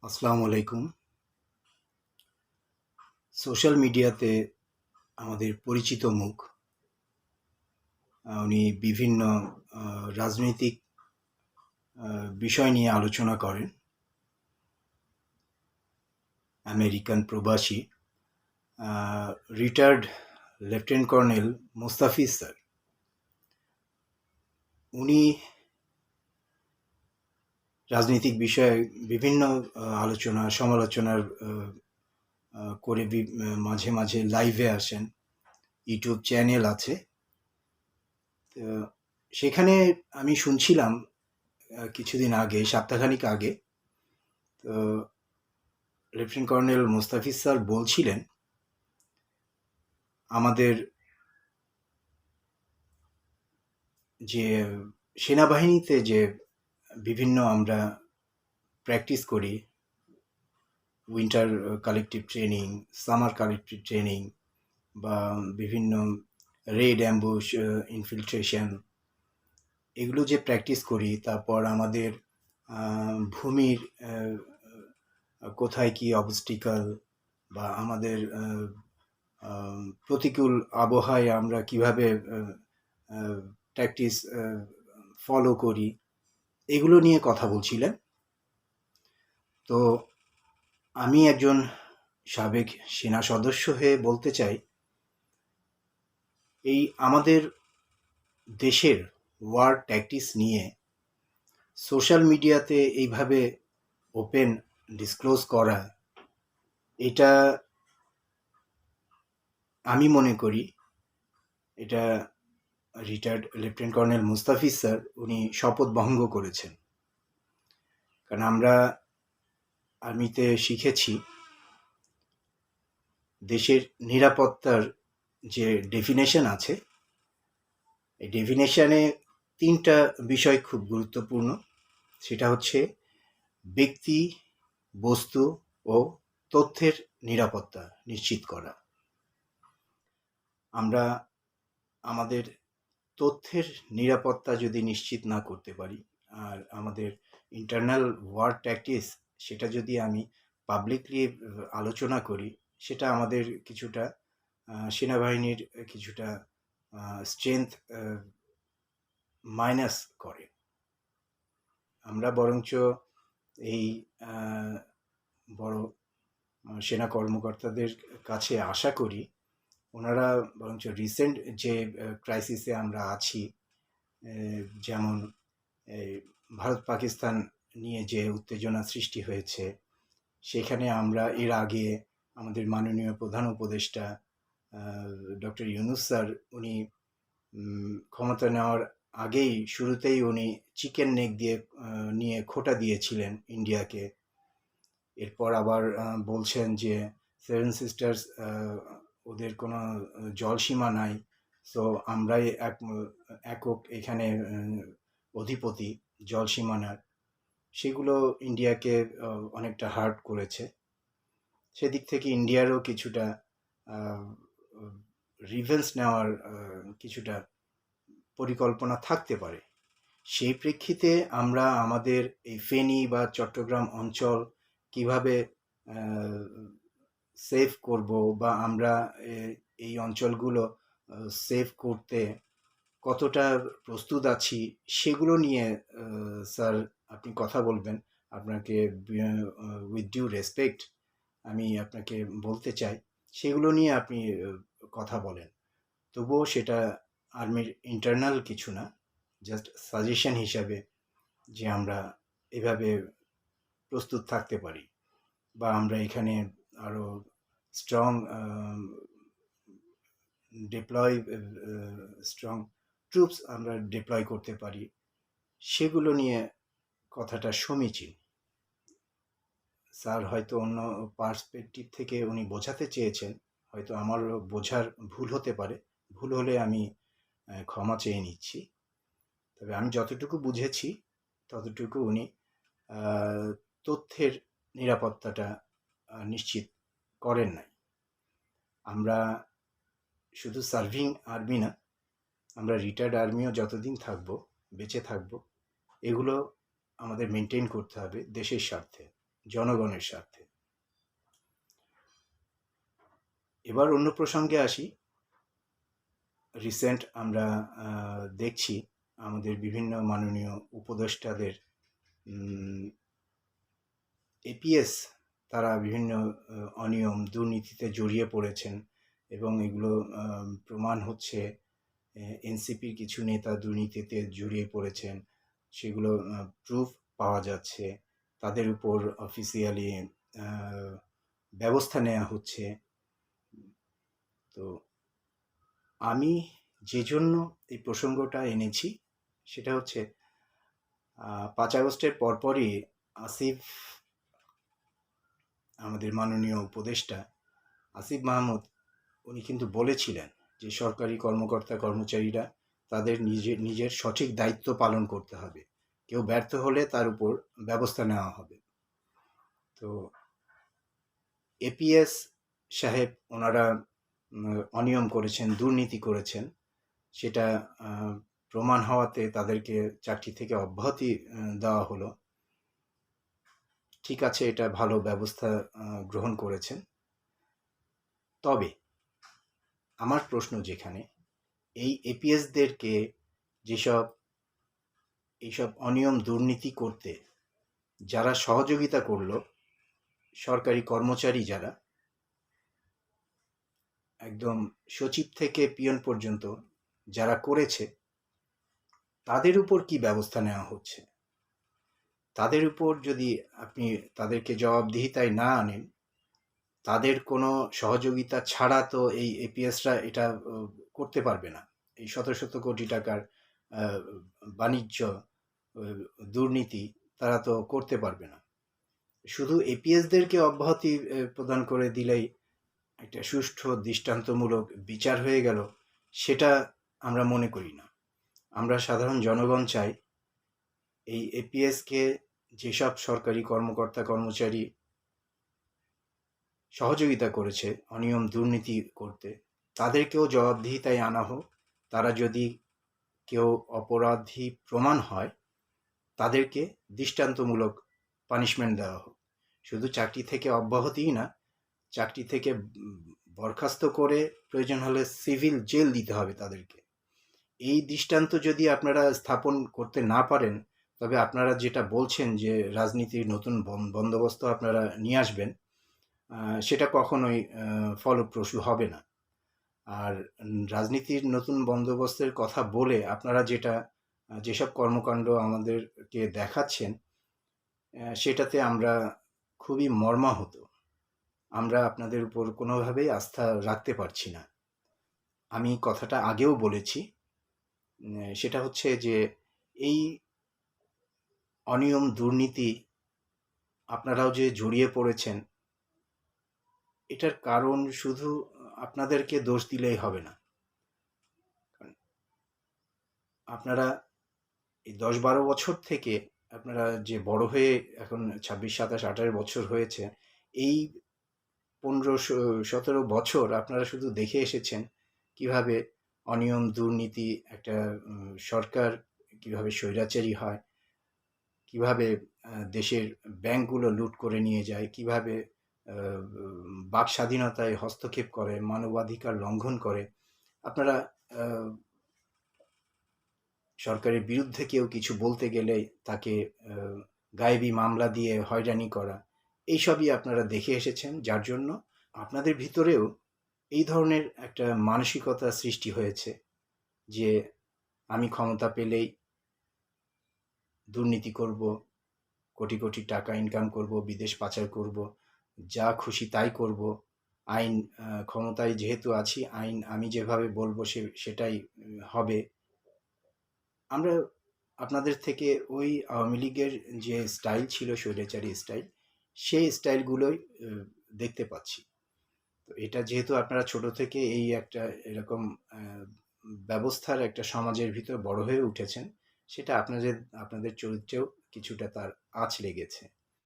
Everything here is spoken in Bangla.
আসসালামু আলাইকুম। সোশ্যাল মিডিয়াতে আমাদের পরিচিত মুখ। উনি বিভিন্ন রাজনৈতিক বিষয় নিয়ে আলোচনা করেন। আমেরিকান প্রবাসী retired lieutenant colonel Mostafiz sir. উনি রাজনৈতিক বিষয়ে বিভিন্ন আলোচনা সমালোচনার করে মাঝে মাঝে লাইভে আসেন। ইউটিউব চ্যানেল আছে। তো সেখানে আমি শুনছিলাম কিছুদিন আগে, সপ্তাহখানিক আগে, তো লেফটেন্যান্ট কর্নেল মোস্তাফিজ স্যার বলছিলেন আমাদের যে সেনাবাহিনীতে যে বিভিন্ন আমরা প্র্যাকটিস করি, winter collective training, summer collective training বা বিভিন্ন রেড অ্যাম্বুশ ইনফিলট্রেশন, এগুলো যে প্র্যাকটিস করি, তারপর আমাদের ভূমির কোথায় কি অবস্টিকাল বা আমাদের প্রতিকূল আবহাওয়ায় আমরা কিভাবে প্র্যাকটিস ফলো করি, এগুলো নিয়ে কথা বলছিলেন। তো আমি একজন সাবেক সেনা সদস্য হয়ে বলতে চাই, এই আমাদের দেশের ওয়ার ট্যাকটিক্স নিয়ে সোশ্যাল মিডিয়াতে এইভাবে ওপেন ডিসক্লোজ করা, এটা আমি মনে করি এটা retired lieutenant colonel Mustafiz sir উনি শপথ ভঙ্গ করেছেন। কারণ আমরা আর্মিতে শিখেছি দেশের নিরাপত্তার যে ডেফিনেশন আছে, এই ডেফিনেশনে 3টা বিষয় খুব গুরুত্বপূর্ণ। সেটা হচ্ছে ব্যক্তি, বস্তু ও তথ্যের নিরাপত্তা নিশ্চিত করা। আমরা আমাদের তথ্যের নিরাপত্তা যদি নিশ্চিত না করতে পারি, আর আমাদের ইন্টারনাল ওয়ার ট্যাকটিক্স সেটা যদি আমি পাবলিকলি আলোচনা করি, সেটা আমাদের কিছুটা সেনাবাহিনীর কিছুটা স্ট্রেংথ মাইনাস করে। আমরা বরঞ্চ এই বড় সেনা কর্মকর্তাদের কাছে আশা করি ওনারা বরঞ্চ রিসেন্ট যে ক্রাইসিসে আমরা আছি, যেমন এই ভারত পাকিস্তান নিয়ে যে উত্তেজনা সৃষ্টি হয়েছে, সেখানে আমরা এর আগে আমাদের মাননীয় প্রধান উপদেষ্টা ডক্টর ইউনূস স্যার উনি ক্ষমতা নেওয়ার আগেই শুরুতেই উনি চিকেন নেক দিয়ে নিয়ে খোঁটা দিয়েছিলেন ইন্ডিয়াকে। এরপর আবার বলছেন যে সেভেন সিস্টার্স ওদের কোনো জলসীমা নাই, সো আমরাই একক এখানে অধিপতি জলসীমানার। সেগুলো ইন্ডিয়াকে অনেকটা হার্ট করেছে। সেদিক থেকে ইন্ডিয়ারও কিছুটা রিভেন্স নেওয়ার কিছুটা পরিকল্পনা থাকতে পারে। সেই প্রেক্ষিতে আমরা আমাদের এই ফেনী বা চট্টগ্রাম অঞ্চল কিভাবে সেভ করব বা আমরা এই অঞ্চলগুলো সেভ করতে কতটা প্রস্তুত আছি, সেগুলো নিয়ে স্যার আপনি কথা বলবেন। আপনাকে উইথ ডিউ রেসপেক্ট আমি আপনাকে বলতে চাই, সেগুলো নিয়ে আপনি কথা বলেন। তবুও সেটা আর্মির ইন্টারনাল কিছু না, জাস্ট সাজেশন হিসাবে, যে আমরা এভাবে প্রস্তুত থাকতে পারি বা আমরা এখানে আরও স্ট্রং স্ট্রং ট্রুপস আমরা ডিপ্লয় করতে পারি, সেগুলো নিয়ে কথাটা সমীচীন। স্যার হয়তো অন্য পার্সপেক্টিভ থেকে উনি বোঝাতে চেয়েছেন, হয়তো আমার বোঝার ভুল হতে পারে। ভুল হলে আমি ক্ষমা চেয়ে নিচ্ছি। তবে আমি যতটুকু বুঝেছি ততটুকু উনি তথ্যের নিরাপত্তাটা নিশ্চিত করেন নাই। আমরা শুধু সার্ভিং আর্মি না, আমরা রিটায়ার্ড আর্মিও যতদিন থাকবো, বেঁচে থাকবো, এগুলো আমাদের মেনটেন করতে হবে দেশের স্বার্থে। জনগণের স্বার্থে। এবার অন্য প্রসঙ্গে আসি। রিসেন্ট আমরা দেখছি আমাদের বিভিন্ন মাননীয় উপদেষ্টাদের এপিএস তারা বিভিন্ন অনিয়ম দুর্নীতিতে জড়িয়ে পড়েছেন এবং এগুলো প্রমাণ হচ্ছে। এনসিপির কিছু নেতা দুর্নীতিতে জড়িয়ে পড়েছেন, সেগুলো প্রুফ পাওয়া যাচ্ছে, তাদের উপর অফিসিয়ালি ব্যবস্থা নেওয়া হচ্ছে। তো আমি যে জন্য এই প্রসঙ্গটা এনেছি সেটা হচ্ছে 5 আগস্টের পরপরই আসিফ, আমাদের মাননীয় উপদেষ্টা আসিফ মাহমুদ, উনি কিন্তু বলেছিলেন যে সরকারি কর্মকর্তা কর্মচারীরা তাদের নিজের সঠিক দায়িত্ব পালন করতে হবে, কেউ ব্যর্থ হলে তার উপর ব্যবস্থা নেওয়া হবে। তো এপিএস সাহেব ওনারা অনিয়ম করেছেন, দুর্নীতি করেছেন, সেটা প্রমাণ হওয়াতে তাদেরকে চাকরি থেকে অব্যাহতি দেওয়া হলো। ঠিক আছে, এটা ভালো ব্যবস্থা গ্রহণ করেছেন। তবে আমার প্রশ্ন যেখানে, এই এপিএসদেরকে এইসব অনিয়ম দুর্নীতি করতে যারা সহযোগিতা করলো, সরকারি কর্মচারী যারা, একদম সচিব থেকে পিয়ন পর্যন্ত যারা করেছে, তাদের উপর কি ব্যবস্থা নেওয়া হচ্ছে? তাদের উপর যদি আপনি তাদেরকে জবাবদিহিতায় না আনেন, তাদের কোনো সহযোগিতা ছাড়া তো এই এপিএসরা এটা করতে পারবে না। এই শত শত কোটি টাকার বাণিজ্য দুর্নীতি তারা তো করতে পারবে না। শুধু এপিএসদেরকে অব্যাহতি প্রদান করে দিলেই একটা সুষ্ঠু দৃষ্টান্তমূলক বিচার হয়ে গেল, সেটা আমরা মনে করি না। আমরা সাধারণ জনগণ চাই এই এপিএসকে যেসব সরকারি কর্মকর্তা কর্মচারী সহযোগিতা করেছে অনিয়ম দুর্নীতি করতে, তাদেরকেও জবাবদিহিতায় আনা হোক। তারা যদি কেউ অপরাধী প্রমাণ হয়, তাদেরকে দৃষ্টান্তমূলক পানিশমেন্ট দেওয়া হোক। শুধু চাকরি থেকে অব্যাহতিই না, চাকরি থেকে বরখাস্ত করে প্রয়োজন হলে সিভিল জেল দিতে হবে তাদেরকে। এই দৃষ্টান্ত যদি আপনারা স্থাপন করতে না পারেন, তবে আপনারা যেটা বলছেন যে রাজনীতির নতুন বন্দোবস্ত আপনারা নিয়ে আসবেন, সেটা কখনোই ফলপ্রসূ হবে না। আর রাজনীতির নতুন বন্দোবস্তের কথা বলে আপনারা যেসব কর্মকাণ্ড আমাদেরকে দেখাচ্ছেন, সেটাতে আমরা খুবই মর্মাহত। আমরা আপনাদের উপর কোনোভাবেই আস্থা রাখতে পারছি না। আমি কথাটা আগেও বলেছি, সেটা হচ্ছে যে এই অনিয়ম দুর্নীতি আপনারাও যে জড়িয়ে পড়েছেন, এটার কারণ শুধু আপনাদেরকে দোষ দিলেই হবে না। আপনারা এই 10-12 বছর থেকে আপনারা যে বড় হয়ে এখন 26, 27, 28 বছর হয়েছে, এই 15-17 বছর আপনারা শুধু দেখে এসেছেন কিভাবে অনিয়ম দুর্নীতি একটা সরকার কিভাবে স্বৈরাচারী হয়, কিভাবে দেশের ব্যাংকগুলো লুট করে নিয়ে যায়, কিভাবে বাক স্বাধীনতায় হস্তক্ষেপ করে, মানবাধিকার লঙ্ঘন করে। আপনারা সরকারের বিরুদ্ধে কেউ কিছু বলতে গেলে তাকে গায়েবী মামলা দিয়ে হয়রানি করা, এইসবই আপনারা দেখে এসেছেন, যার জন্য আপনাদের ভিতরেও এই ধরনের একটা মানসিকতা সৃষ্টি হয়েছে যে আমি ক্ষমতা পেলেই দুর্নীতি করব, কোটি কোটি টাকা ইনকাম করব, বিদেশ পাচার করব, যা খুশি তাই করব। আইন ক্ষমতায় যেহেতু আছি, আইন আমি যেভাবে বলবো সেটাই হবে। আমরা আপনাদের থেকে ওই আওয়ামী লীগের যে স্টাইল ছিল, স্বৈরাচারী স্টাইল, সেই স্টাইলগুলোই দেখতে পাচ্ছি। তো এটা যেহেতু আপনারা ছোট থেকে এই একটা এরকম ব্যবস্থার একটা সমাজের ভিতর বড় হয়ে উঠেছেন, সেটা আপনাদের চরিত্রেও কিছুটা তার আঁচ লেগেছে।